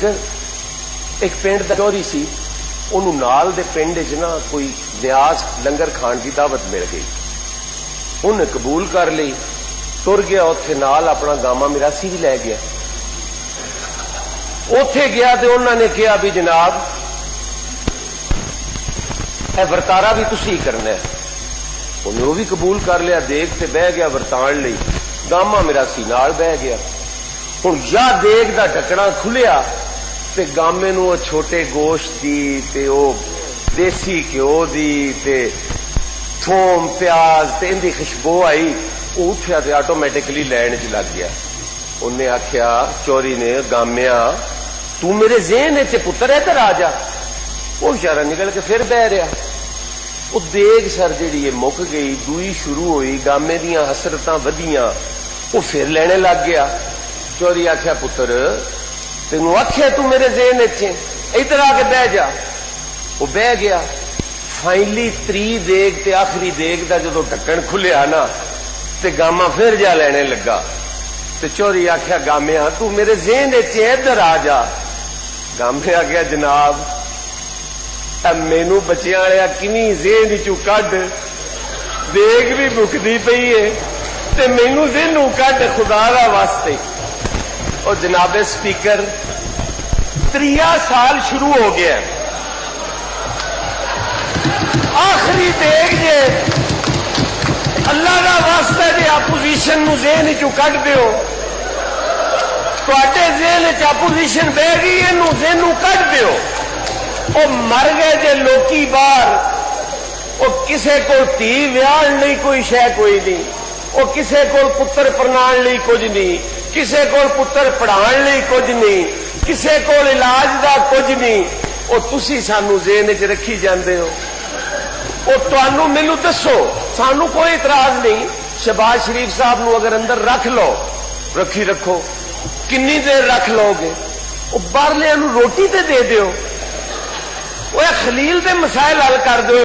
ایک پنڈ دا چوری سی، انہوں نال دے پنڈ چ نا کوئی نیاز لنگر کھان کی دعوت مل گئی، انہیں قبول کر لی، تر گیا اوتھے نال اپنا گاما میراسی بھی لے گیا۔ اوتھے گیا تے انہوں نے کہا بھی جناب اے ورتارا بھی تسی کرنا ہے، انہیں وہ بھی قبول کر لیا، دیکھ تے بہ گیا ورتان لئی، گاما میراسی نال بہ گیا۔ ہوں یا دیگ دا ڈھکنا کھلیا تے گامے نو چھوٹے گوشت دی تے او دیسی گھیو دی تے تھوم پیاز تے ان دی خوشبو آئی، وہ اٹھیا تے آٹومیٹکلی لین چ لگ گیا۔ انہیں آخیا چوری نے، گامیا تو میرے ذہن چ پتر ادھر آ جا۔ وہ بچارا نکل کے پھر بہ رہا، وہ دیگ سر جیڑی ہے مک گئی، دوئی شروع ہوئی، گامے دیاں حسرتاں ودیاں، وہ پھر لینے لگ گیا۔ چوری آخیا پتر تینوں آخیا تو میرے ذہن ادھر آ کے بہ جا، وہ بہ گیا۔ فائنلی تری دیگ تے آخری دیگ دا جدو ڈھکن کھلیا نا تے گاما پھر جا لینے لگا، تے چوری آخیا گامیا تو میرے ذہن ادھر آ جا۔ گامے آ گیا جناب مینو بچیاں والا کنی ذہن چوں کڈ، دیگ بھی مکدی پئی ہے تے مینو ذہنوں کڈ خدا دا واسطے۔ اور جناب سپیکر 3 سال شروع ہو گیا، آخری دیکھ جے اللہ کا واسطہ جی اپوزیشن نو ذہن چوں کڈ دیو، تے ذہن چ اپوزیشن بہ گئی، یہ ذہنوں کڈ دیو۔ وہ مر گئے جے لوکی باہر، وہ کسے کو تھی ویاہن نہیں کوئی شے کوئی نہیں، وہ کسے کو پتر پرنان لئی کچھ نہیں، کسے کو پتر پڑھان لئی کچھ نہیں، کسے کو علاج دا کچھ نہیں، وہ تسی سانو ذہن چ رکھی جاندے ہو۔ وہ تانوں مینوں دسو، سانو کوئی اعتراض نہیں، شہباز شریف صاحب نو اگر اندر رکھ لو، رکھی رکھو، کنی دیر رکھ لو گے؟ وہ باہرلیاں نو روٹی تے دے دیو، وہ خلیل دے مسائل حل کر دو۔